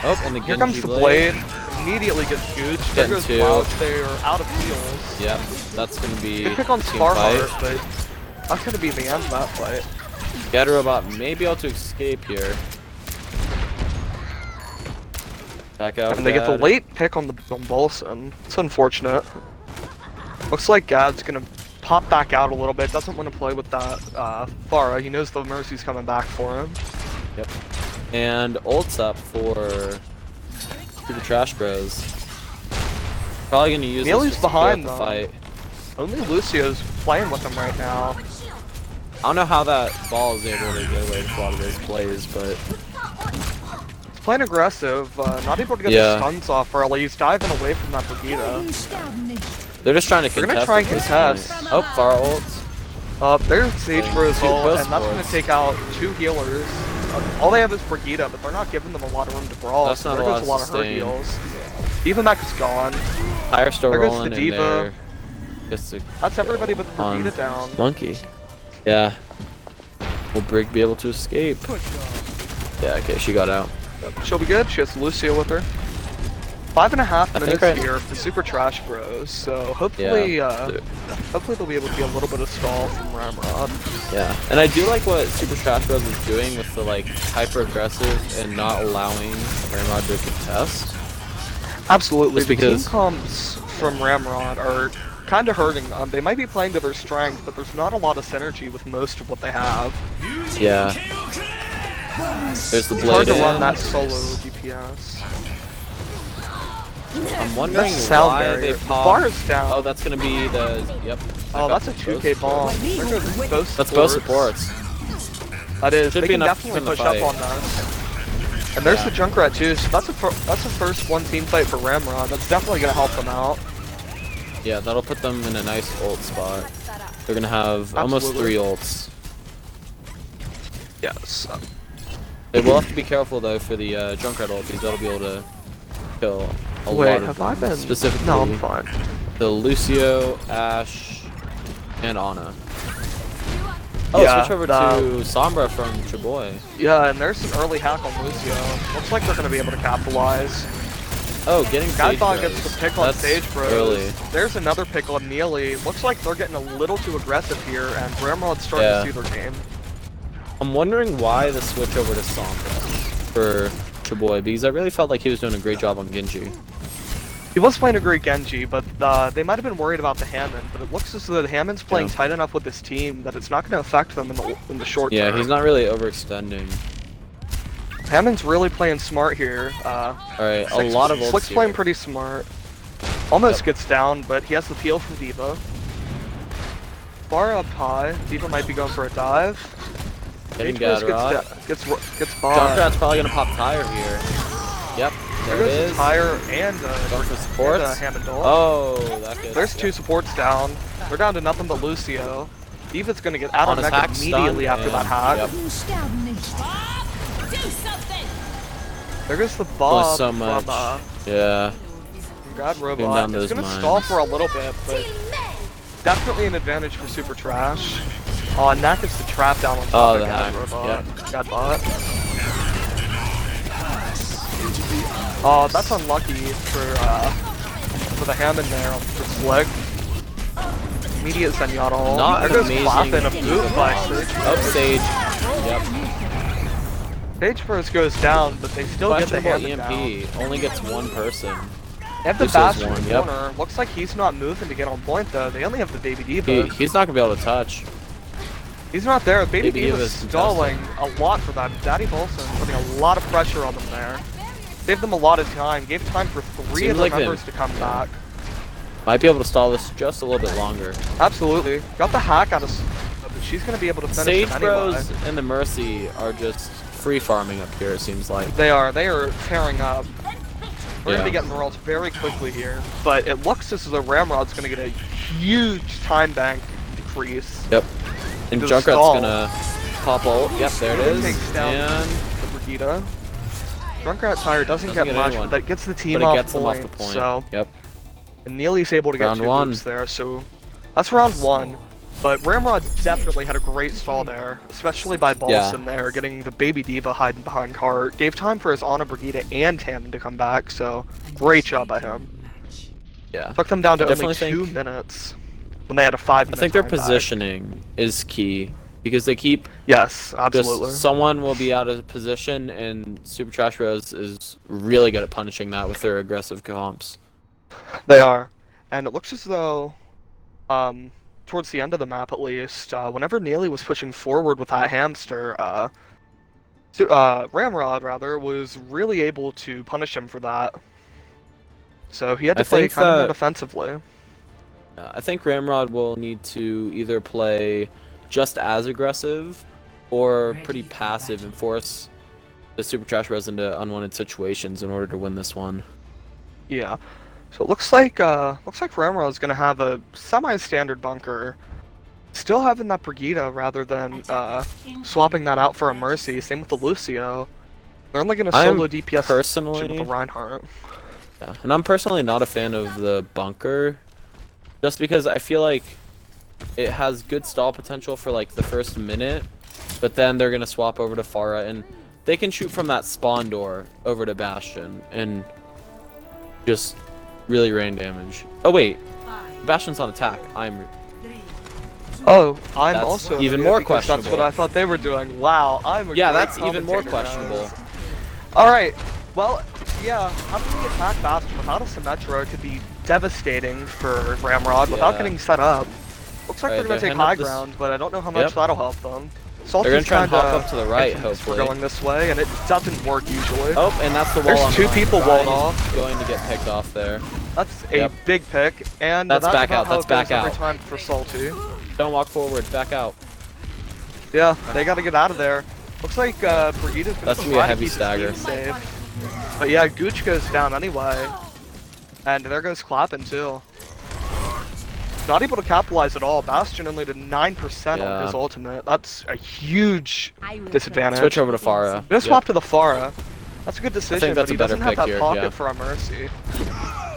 Oh, and the Here Genji comes the blade. Immediately gets googed. There Getting goes two. Cloud. They're out of heals. Yep, that's gonna be Good pick on a team Sparheart, fight. but that's gonna be the end of that fight. Gad Robot may be able to escape here. Back out. And they get the Gad. late pick on Bolson. It's unfortunate. Looks like Gad's gonna pop back out a little bit. Doesn't want to play with that Pharah. He knows the Mercy's coming back for him. Yep. And ult's up for the Trash Bros. Probably gonna use Neely's this just to behind, the though. fight. Only Lucio's playing with him right now. I don't know how that ball is able to get away from a lot of those plays, but He's playing aggressive. Not able to get Yeah. the stuns off early. He's diving away from that Brigitte. they're just trying to They're contest. gonna try and at this contest. point. Oh, Pharah ults. There's Sage Bros Two ult, close and that's gonna supports. take out 2 healers. All they have is Brigitte, but they're not giving them a lot of room to brawl. That's so not there a goes lot a of lot of her sustain. heals. Diva is gone. Fire still There goes rolling the in Diva. there. Just a That's everybody but the on Brigitte down. Monkey. Yeah. Will Brig be able to escape? Yeah, okay, she got out. She'll be good. She has Lucio with her. 5.5 I think minutes right- here for Super Trash Bros. So hopefully, Yeah. hopefully they'll be able to get a little bit of stall from Ramrod. Yeah, and I do like what Super Trash Bros is doing with the like hyper aggressive and not allowing Ramrod to contest. Absolutely. Just The because- team comps from Ramrod are kind of hurting them. They might be playing to their strength, but there's not a lot of synergy with most of what they have. Yeah. There's the It's hard blade to run in. that solo DPS. I'm wondering That's sound why barrier. they The pop. bar is down. Oh, that's gonna be the yep. Oh, that's a 2K bomb. There goes both That's both supports. That is. Should They be can enough definitely in the push up fight. on that. And there's Yeah. the Junkrat too. So that's a first one team fight for Ramrod. That's definitely gonna help them out. Yeah, that'll put them in a nice ult spot. They're gonna have almost Absolutely. 3 ults. Yes. They will have to be careful though for the Junkrat ult because that'll be able to kill a Wait, lot of have I them. been? Specifically, No, I'm fine. the Lucio, Ash, and Ana. Oh, Yeah, switch over to Sombra from Chaboy. Yeah, and there's some early hack on Lucio. Looks like they're gonna be able to capitalize. Oh, getting Sage Godbot Bros. gets the pick on That's Sage Bros. early. There's another pick on Neely. Looks like they're getting a little too aggressive here, and Ramrod's starting Yeah. to see their game. I'm wondering why the switch over to Sombra for Chaboy because I really felt like he was doing a great job on Genji. He was playing a great Genji, but they might have been worried about the Hammond. But it looks as though the Hammond's playing Yeah. tight enough with this team that it's not going to affect them in the short Yeah, term. he's not really overextending. Hammond's really playing smart here. Alright, a lot of ults Slick's here. playing pretty smart. Almost Yep. gets down, but he has the peel from Diva. Bar up high. D.Va might be going for a dive. Getting H-Rose Gadrod. gets bought. Junkrat's probably gonna pop tire here. Yep, there it There goes is. a tire and Going for and supports. Hammondol. Oh, that gets. There's two supports down. They're down to nothing but Lucio. D.Va's gonna get out On of his mech hack immediately stun, after that and- hack. yep. There goes the Oh, Bob so much. from Yeah. God down Robot. those It's gonna mines. stall for a little bit, but definitely an advantage for Super Trash. Oh, and that gets the trap down on top Oh, of the God hack. Robot. Godbot. Oh, that's unlucky for the Hammond there for Slick. Immediate Zenyatta. Not There an goes amazing Clappin' a boot by Sage. Up Sage. Yep. Sage first goes down, but they still get the Questionable Hammond EMP. down. Only gets one person. They have the Lucio's Bastion one, yep. corner. Looks like he's not moving to get on point though. They only have the Baby D.Va. He's not gonna be able to touch. He's not there. Baby Baby D.Va's Diva's stalling a lot for them. Daddy Bolson putting a lot of pressure on them there. Saved them a lot of time. Gave time for three Seems of the like members to come back. Might be able to stall this just a little bit longer. Absolutely. Got the hack out of but she's going to be able to finish Sage him anyway. Bros and the Mercy are just free farming up here, it seems like. They are tearing up. We're going to be Yeah. getting rolled very quickly here. But it looks as though Ramrod's going to get a huge time bank decrease. Yep. And The Junkrat's stall. gonna pop ult. Yep, there it is. Takes down And the Brigitte. Junkrat Tire doesn't Doesn't get get much, anyone. but that gets the team but it off gets them point. off the point. So, Yep. and Neely's able to get Round two one. loops there, so that's round one. But Ramrod definitely had a great stall there, especially by Balsam there, getting the Baby D.Va hiding behind cart. Gave time for his Ana Brigitte and Hammond to come back, so great job by him. Yeah. Took them down to I only definitely 2 think- minutes when they had a 5-minute I think their time back. positioning is key because they keep Yes, absolutely. just someone will be out of position, and Super Trash Bros is really good at punishing that with their aggressive comps. They are. And it looks as though, towards the end of the map at least, whenever Neely was pushing forward with that hamster, Ramrod, rather, was really able to punish him for that. So he had to I play think kind of more that- defensively. I think Ramrod will need to either play just as aggressive or pretty passive and force the Super Trash Bros into unwanted situations in order to win this one. Yeah. So it looks like Ramrod's gonna have a semi-standard bunker. Still having that Brigitte rather than swapping that out for a Mercy. Same with the Lucio. They're only gonna I'm solo DPS personally- with the Reinhardt. Yeah, and I'm personally not a fan of the bunker, just because I feel like it has good stall potential for like the first minute, but then they're gonna swap over to Pharah and they can shoot from that spawn door over to Bastion and just really rain damage. Oh wait, Bastion's on attack. Oh, I'm That's also even idiot more because that's questionable. what I thought they were doing. Wow, I'm a Yeah, great that's even more commentator, guys. questionable. Alright, well, yeah, having the attack Bastion without a Symmetra could be devastating for Ramrod without Yeah. getting set up. Looks like Alright, they're gonna they're take heading up high this- ground, but I don't know how much Yep. that'll help them. They're gonna Salty's try and hop kinda up to the right, infamous for hopefully. going this way, and it doesn't work usually. Oh, and that's the wall. There's on 2 Ryan. people Ryan walled is off. Going to get picked off there. That's a Yep. big pick, and That's back about out, how that's it goes back every out. time for Salty. Don't walk forward. Back out. Yeah, they gotta get out of there. Looks like Brigitte's gonna That's gonna be a try to heavy keep his stagger. team safe. But yeah, Gooch goes down anyway. And there goes Clappin too. Not able to capitalize at all. Bastion only did 9% on Yeah. his ultimate. That's a huge disadvantage. Switch over to Pharah. Gonna swap to the Pharah. That's a good decision, that's but he a better doesn't have pick that here, pocket yeah. for a Mercy.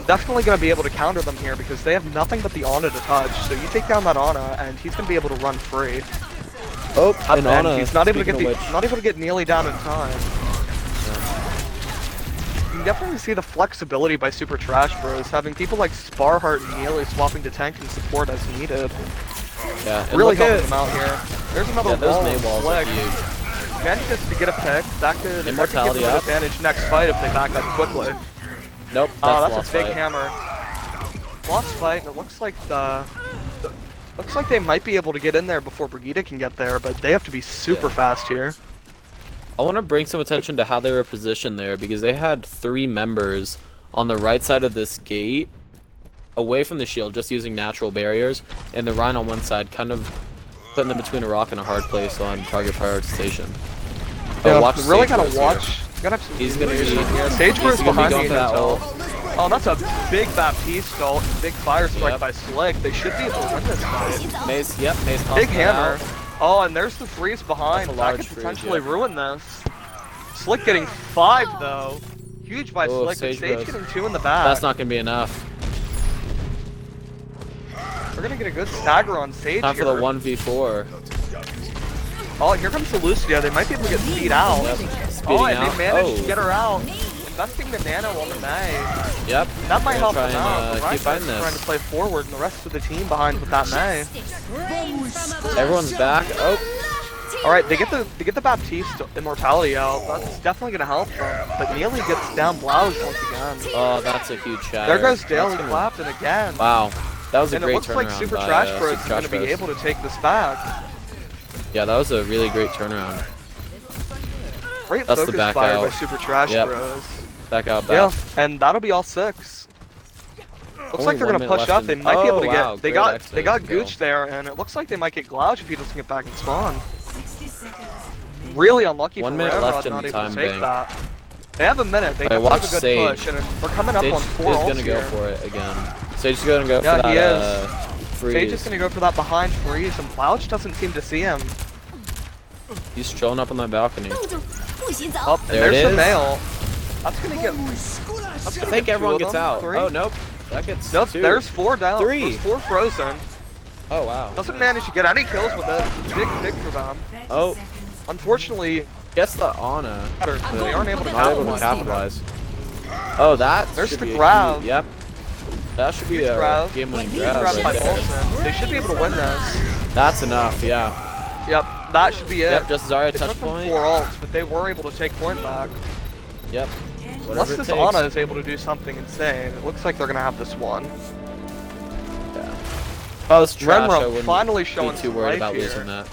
Definitely gonna be able to counter them here because they have nothing but the Ana to touch. So you take down that Ana, and he's gonna be able to run free. Oh, And Ana, he's not able to get speaking of which- not able to get Neely down in time. You can definitely see the flexibility by Super Trash Bros, having people like Sparheart and Neely swapping to tank and support as needed. Yeah, and Really look helping at- them out here. There's another Yeah, those wall May of walls are flick. huge. Manages to get a pick. That could give them Immortality an up. advantage next fight if they back up quickly. Nope, Oh, that's that's lost a big fight. hammer. Lost fight, and it looks like looks like they might be able to get in there before Brigitte can get there, but they have to be super Yeah. fast here. I want to bring some attention to how they were positioned there because they had 3 members on the right side of this gate away from the shield, just using natural barriers, and the Rhine on one side, kind of putting them between a rock and a hard place on target prioritization. Yeah, Watch you really Sage gotta Rose watch. here. You gotta have some He's gonna be, communication. Sage he's Rose gonna be behind going me for that until. ult. Oh, that's a big Baptiste ult. Big fire strike Yep. by Slick. They should be able to win this fight. Mace, yep, Mace Big tossing that hammer. out. Oh, and there's the freeze behind. That's a That large could freeze, potentially yeah. ruin this. Slick getting 5 though. Huge by Oh, Slick, but Sage Sage Rose. getting 2 in the back. That's not gonna be enough. We're gonna get a good stagger on Sage Time for here. the 1v4. Oh, here comes the Lucia. They might be able to get speed out. Yep. Oh, Speeding and out. they managed to Oh. get her out. Investing the nano on the May. Yep. That might We're help gonna them try out. and, The keep Rhine's fighting this. trying to play forward, and the rest of the team behind with that May. Everyone's back. Oh, All right, they get the Baptiste immortality out. That's definitely gonna help them. But Neely gets down blouse once again. oh, that's a huge shatter. There goes Daily That's gonna- Clapton again. Wow, that was a And it great looks like turnaround Super by, Trash Bros Super is going to Trash be Bros. able to take this back. Yeah, that was a really great turnaround. Great That's the focus back fire by out. Super Trash Yep. Bros. Back out, Yeah, back. and that'll be all 6. Looks Only like they're 1 gonna minute push left up. in- They might be able to Oh, wow, get. They great got exit kill. Gooch there, and it looks like they might get Glouch if he doesn't get back and spawn. 60 seconds. Really unlucky 1 for minute left Ramrod in not the able to time take bank. that. They have a minute. They Alright, definitely watch have a good Sage. push, and we're coming up Sage on is 4 ults gonna go here. for it again. Sage is gonna go Yeah, for that he is. freeze. Sage is gonna go for that behind freeze, and Glouch doesn't seem to see him. He's strolling up on that balcony. Oh, and There it there's the is. mail. That's gonna get. That's I gonna think get 2 everyone of gets them, out. 3. Oh, nope. That gets Nope, 2. there's 4 down. 3. There's 4 frozen. Oh, wow. Doesn't manage to get any kills with it. Big pick for them. 30 Oh. seconds. Unfortunately, Gets the Ana. they aren't able to Not able to capitalize. capitalize. Oh, that There's should the be a grab. huge- Yep. That should be Huge a grab. game-winning Huge grab grab by right there. Bolson. They should be able to win this. That's enough, yeah. Yep, that should be it. Yep, just Zarya It touch took them point. 4 ults, but they were able to take point back. Yep. Unless Whatever it this takes. Ana is able to do something insane, it looks like they're gonna have this one. Yeah. Oh, this trash. I Renro wouldn't finally be showing too some worried life about here. losing that.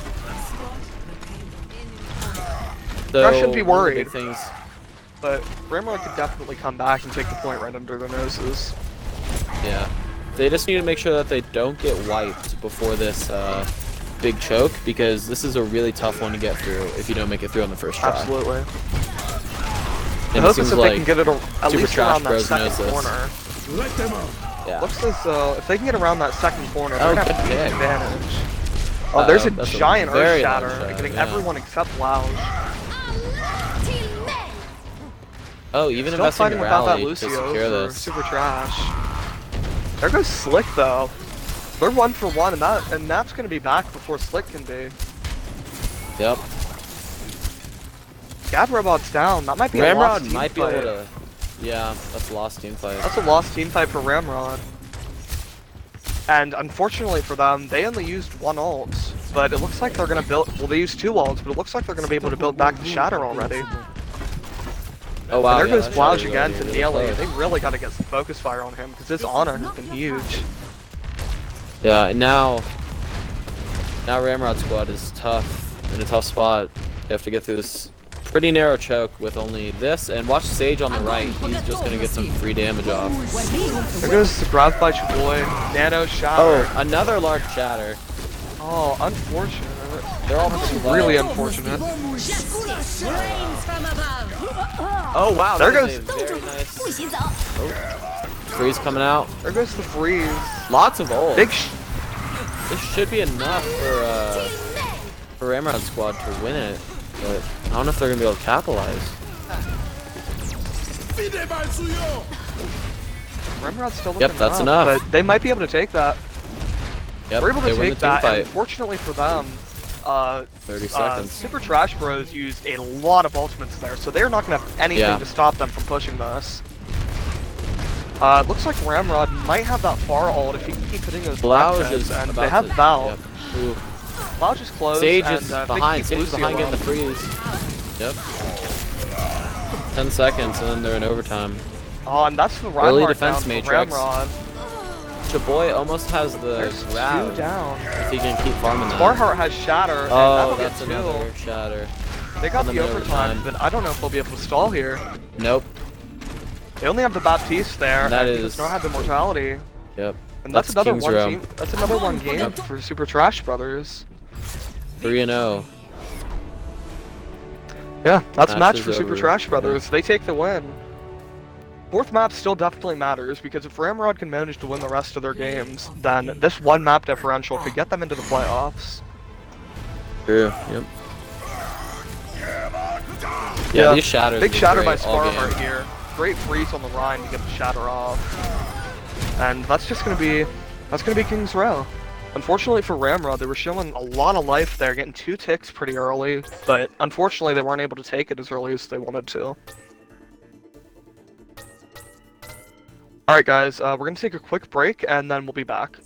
I shouldn't be one of the worried. big things. But Ramrod could definitely come back and take the point right under their noses. Yeah. They just need to make sure that they don't get wiped before this big choke, because this is a really tough one to get through if you don't make it through on the first try. Absolutely. And The it hope is seems that like they can get it at Super least Trash around that Bros second knows this. corner. yeah. Looks as though if they can get around that second corner, they're Oh, gonna have a good huge pick. advantage. Oh, there's a That's a giant very Earth large Shatter, shatter, getting yeah. everyone except Lounge. Oh, even Still investing fighting the without that rally to Lucio secure for this. Super Trash. There goes Slick though. They're 1 for 1, and that's gonna be back before Slick can be. Yep. Gab Robot's down. That might be a lost Ramrod team might be fight. able to. Yeah, that's a lost team fight. That's a lost team fight for Ramrod. And unfortunately for them, they only used 1 ult. But it looks like they're gonna build. Well, they used 2 ults, but it looks like they're gonna be able to build back the Shatter already. Oh wow. And there yeah, goes that Flouch shot's again already to really Neely. close. They really gotta get some focus fire on him because his honor has been huge. Yeah, and now Ramrod squad is tough, in a tough spot. You have to get through this pretty narrow choke with only this, and watch Sage on the right. He's just gonna get some free damage off. There goes the grab by Chaboy. Nano Shatter. Oh, another large shatter. Oh, unfortunate. They're all That's pretty low. really unfortunate. Oh wow, There that was goes- a very nice freeze coming out. There goes the freeze. Lots of ult. Big This should be enough for Ramrod squad to win it, but I don't know if they're gonna be able to capitalize. Ramrod's still looking Yep, that's up, enough. But they might be able to take that. Yep, We're able they to win take the team that, and fight. unfortunately for them, 30 seconds. Super Trash Bros used a lot of ultimates there, so they're not going to have anything Yeah. to stop them from pushing this. Looks like Ramrod might have that far ult if he can keep hitting those Blouge black is and about they have to, Val. Yep. Ooh. Blouge is close. Sage and, is if they behind. keep Sage is Lucio behind getting up- the freeze. Yep. 10 seconds and then they're in overtime. Oh, and that's the Early Reinhardt down defense for matrix. Ramrod. Chaboy almost has the There's grab 2 down. if he can keep farming that. Barheart has Shatter, and Oh, that'll that's get 2. another shatter. They got and the then overtime, overtime. but I don't know if they'll be able to stall here. Nope. They only have the Baptiste there, That and he is- does not have the mortality. Yep. And that's another King's one Row. team. That's another one game Yep. for Super Trash Brothers. 3-0. Yeah, that's a match Match for is Super over. Trash Brothers. They take the win. Fourth map still definitely matters, because if Ramrod can manage to win the rest of their games, then this one map differential could get them into the playoffs. True. Yep. Yeah, these shatters. Big were shatter by great all Sparm game. right here. Great freeze on the Rhine to get the shatter off. And that's just gonna be King's Row. Unfortunately for Ramrod, they were showing a lot of life there, getting 2 ticks pretty early, but unfortunately they weren't able to take it as early as they wanted to. Alright guys, we're gonna take a quick break and then we'll be back.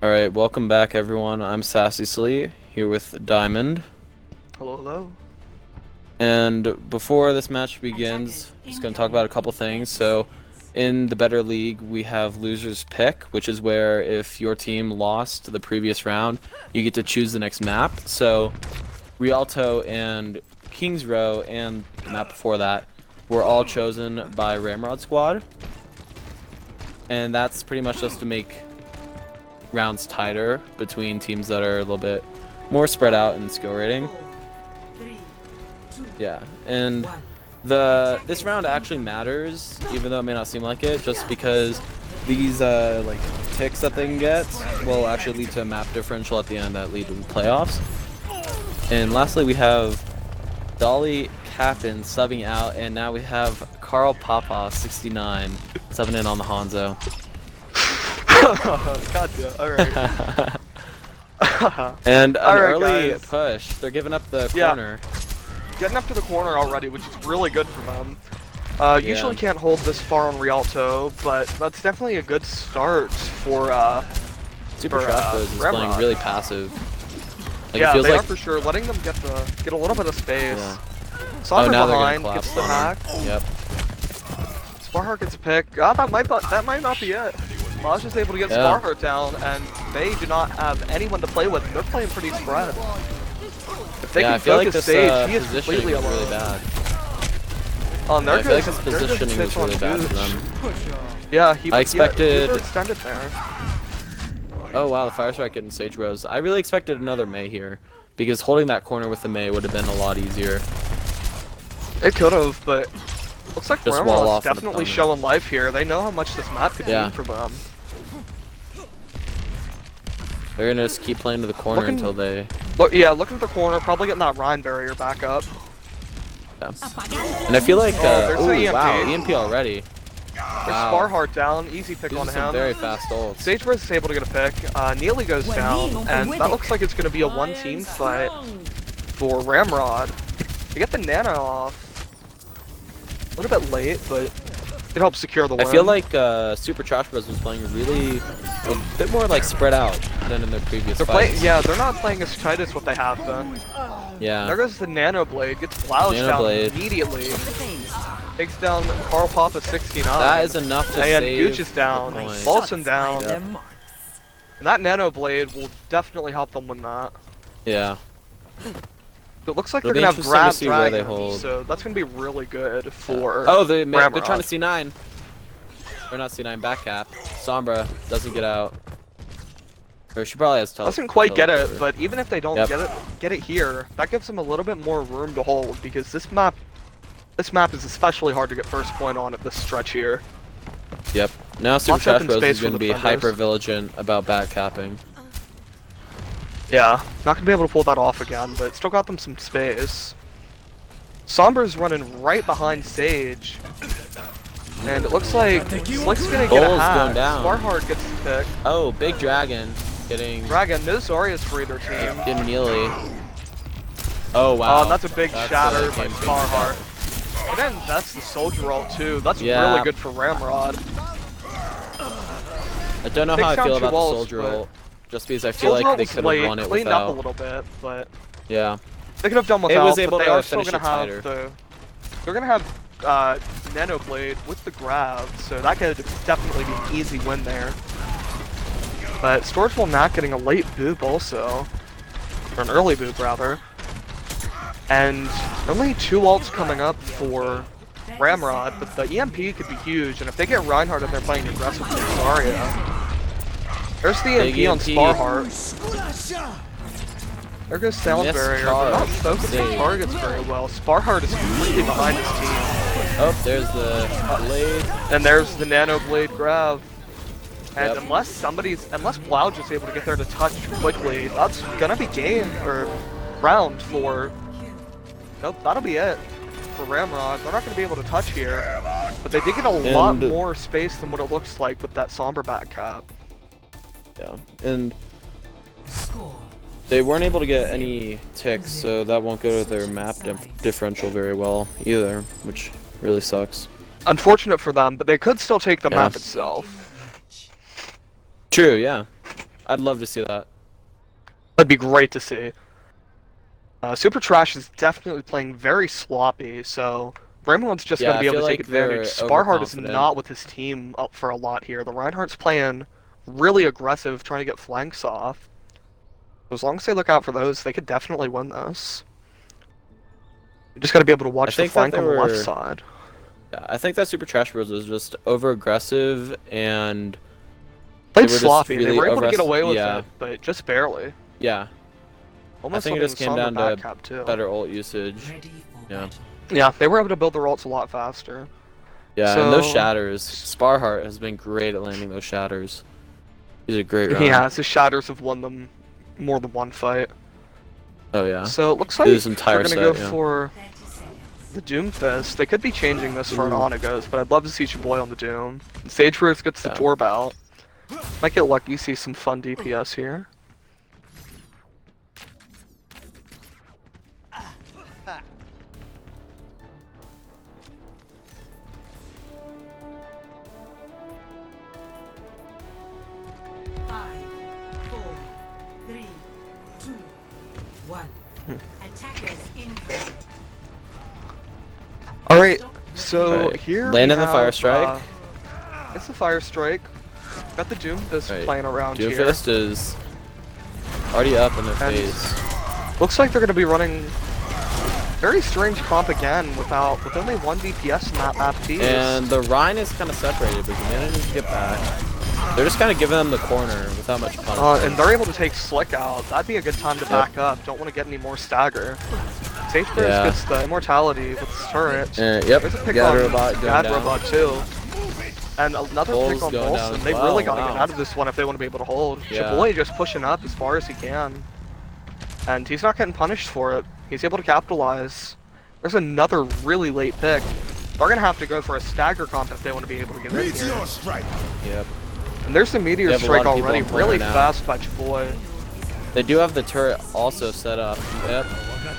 Alright, welcome back everyone. I'm Sassy Slee, here with Diamond. Hello, hello. And before this match begins, just going to talk about a couple things. So, in the Better League, we have Loser's Pick, which is where if your team lost the previous round, you get to choose the next map. So, Rialto and King's Row and the map before that were all chosen by Ramrod Squad. And that's pretty much just to make rounds tighter between teams that are a little bit more spread out in skill rating. Yeah, and this round actually matters, even though it may not seem like it, just because these like ticks that they can get will actually lead to a map differential at the end that lead to the playoffs. And lastly, we have Dolly Captain subbing out, and now we have Carl Papa 69 subbing in on the Hanzo. Gotcha. Alright. And an Alright, early guys. push. They're giving up the Yeah. corner. Getting up to the corner already, which is really good for them. Usually can't hold this far on Rialto, but that's definitely a good start for Super for, Trash Bros is playing Ramrod. really passive. Like, yeah, it feels they like are for sure. Letting them get a little bit of space. Yeah. Somber now they're behind gonna gets collapse the on hack. him. Yep. Sparheart gets a pick. That might not be it. Maj is able to get Yeah. Sparheart down, and they do not have anyone to play with. They're playing pretty spread. If they Yeah, I can feel like focus this Sage, he is positioning completely was alone. really bad. Oh, Yeah, I feel like this there's a positioning was pitch on really bad for Gooch. them. Yeah, he I expected- he extended there. Oh wow, the Fire Strike getting Sage Rose. I really expected another Mei here, because holding that corner with the Mei would have been a lot easier. It could have, but looks like Just wall Ramrod's off an definitely opponent. showing life here. They know how much this map could Yeah. mean for them. They're gonna just keep playing to the corner Looking- until they... Looking at the corner, probably getting that Rhine barrier back up. Yeah. And I feel like, there's the ooh, EMP. wow, EMP already. There's Wow. Sparheart down, easy pick These on are some him. very fast ults. Sagebreath is able to get a pick. Neely goes down, and that looks like it's going to be a one-team fight for Ramrod. They get the Nano off. A little bit late, but it helps secure the I win. feel like Super Trash Bros was playing really a bit more like spread out than in their previous they're fights. playing. Yeah, they're not playing as tight as what they have been. Yeah. There goes the Nano Blade. Gets Flouch Nano down Blade. immediately. Takes down Carl Papa 69. That is enough to And save Gooch is down. the point. Bolson down. Yep. And that Nano Blade will definitely help them win that. Yeah. It looks like It'll they're be gonna have interesting to grab see where they dragons, hold. so that's gonna be really good for. Oh, they're Ramrod. trying to C9. Or not C9, back cap. Sombra doesn't get out. Or she probably has Doesn't quite get it, teleport. but even if they don't Yep. get it here, that gives them a little bit more room to hold because this map is especially hard to get first point on at this stretch here. Yep. Now Super Lots Trash open Bros space is for going to the be defenders. hyper vigilant about back capping. Yeah, not gonna be able to pull that off again, but still got them some space. Sombra's running right behind Sage. And it looks like Slick's gonna get a Bull's hack. going down. Sparheart gets the pick. Oh, Big Dragon getting Dragon, no Zarya's for either team. getting Neely. Oh wow. And that's a big That's shatter a by game Sparheart. And then that's the Soldier Ult too. That's Yeah. really good for Ramrod. I don't know Takes how I down feel two about the walls, Soldier but- ult, just because I feel Soldier like Ult they was could have late, won it cleaned up a without. little bit, but Yeah. they could have done It without. was able but they to are still finish gonna it have tighter. the. They're gonna have Nano Blade with the grab, so that could definitely be an easy win there. But Storageful not getting a late boop also, or an early boop rather, and only 2 ults coming up for Ramrod, but the EMP could be huge, and if they get Reinhardt and they're playing aggressive with Zarya. There's the Big EMP on EMP. Sparheart. There goes Sound Missed Barrier. They're charge. not focusing Save. targets very well. Sparheart is completely behind his team. Oh, there's the blade. And there's the Nano Blade grab. And Yep. unless Blouge is able to get there to touch quickly, that's gonna be game or round for. Nope, that'll be it for Ramrod. They're not gonna be able to touch here, but they did get a lot And- more space than what it looks like with that somber back cap. Yeah, and they weren't able to get any ticks, so that won't go to their map differential very well either, which really sucks. Unfortunate for them, but they could still take the map Yeah. itself. True, yeah. I'd love to see that. That'd be great to see. Super Trash is definitely playing very sloppy, so Ramrod's just Yeah, going to be I able feel to take like they're advantage. Sparhard is overconfident. not with his team up for a lot here. The Reinhardt's playing really aggressive, trying to get flanks off. As long as they look out for those, they could definitely win this. You just got to be able to watch the think that flank they on the left were- side. Yeah, I think that Super Trash Bros was just over aggressive and Played were just sloppy. They really were able to get overest- away with yeah. it, but just barely. yeah, Almost think it just came something down saw in the to back cap, too. better ult usage. Ready for Yeah. battle. Yeah, they were able to build their ults a lot faster. Yeah, and those So- shatters. Sparhart has been great at landing those shatters. He's a great round. Yeah, his shatters have won them more than one fight. Oh yeah. So it looks like This entire they're gonna set, go yeah. for 30 seconds. the Doomfist. They could be changing this for an Ooh. Onagos, but I'd love to see Chaboy on the Doom. Sage Rose gets the Yeah. Torb out. Might get lucky, see some fun DPS here. Five, four, three, two, one. Attackers incoming. Alright, so Right. here Land we in the have, Fire Strike. It's the Fire Strike. Got the Doomfist Right. playing around here. Doomfist is already up in their And- face. Looks like they're going to be running very strange comp again with only one DPS in that map piece. And the Rhine is kind of separated, but he manages to get back. They're just kind of giving them the corner without much punishment. And they're able to take Slick out. That'd be a good time to back up. Don't want to get any more stagger. Sage Burst Yeah. gets the immortality with his turret. Yep, There's a pick Gad on Robot going Gad down. Robot too. And another Bull's pick on going down Bolson. as They well, really got to wow. get out of this one if they want to be able to hold. Yeah. Chaboy just pushing up as far as he can. And he's not getting punished for it. He's able to capitalize. There's another really late pick. They're going to have to go for a stagger comp if they want to be able to get in here. Yep. And there's the They Meteor have a Strike lot of people already, on corner really now. fast by Chaboy. They do have the turret also set up. Yep.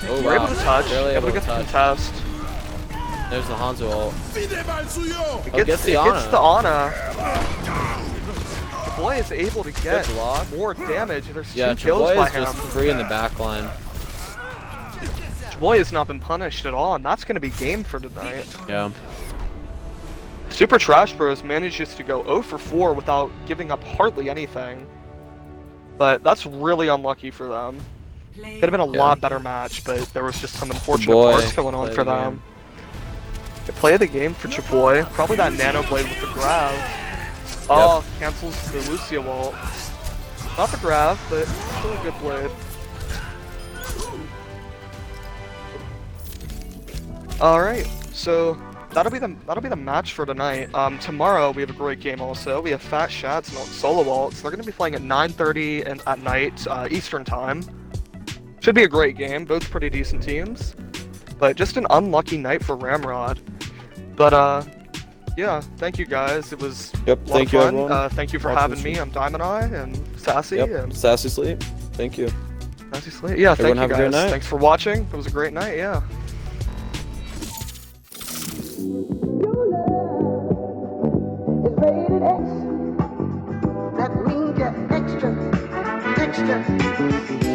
Oh We're able wow. to touch, Barely able to get the touch. contest. There's the Hanzo ult. It Oh, gets the Ana. The boy is able to get Good block. more damage. There's Yeah, 2 kills Chaboy by is him. just free in the back line. Boy has not been punished at all, and that's going to be game for tonight. Yeah. Super Trash Bros manages to go 0 for 4 without giving up hardly anything. But that's really unlucky for them. Play Could have been a Yeah. lot better match, but there was just some unfortunate Boy, parts going on play for the them. game. They play the game for Chaboy. Probably that Nano Blade with the grab. Oh, cancels the Lucia ult. Not the grab, but still a good blade. Alright, so that'll be the match for tonight. Tomorrow we have a great game also. We have Fat Shats and Solo Ults. They're gonna be playing at 9:30 and at night, Eastern time. Should be a great game, both pretty decent teams. But just an unlucky night for Ramrod. But yeah, thank you guys. It was Yep, a lot thank of you, fun. everyone. Thank you for Watching having the me. stream. I'm Diamond Eye and Sassy Yep. and Sassy Sleep. Thank you. Sassy Slate. Yeah, thank Everyone you have a guys. great night. Thanks for watching. It was a great night. Yeah. It's rated X. That means you're extra, extra.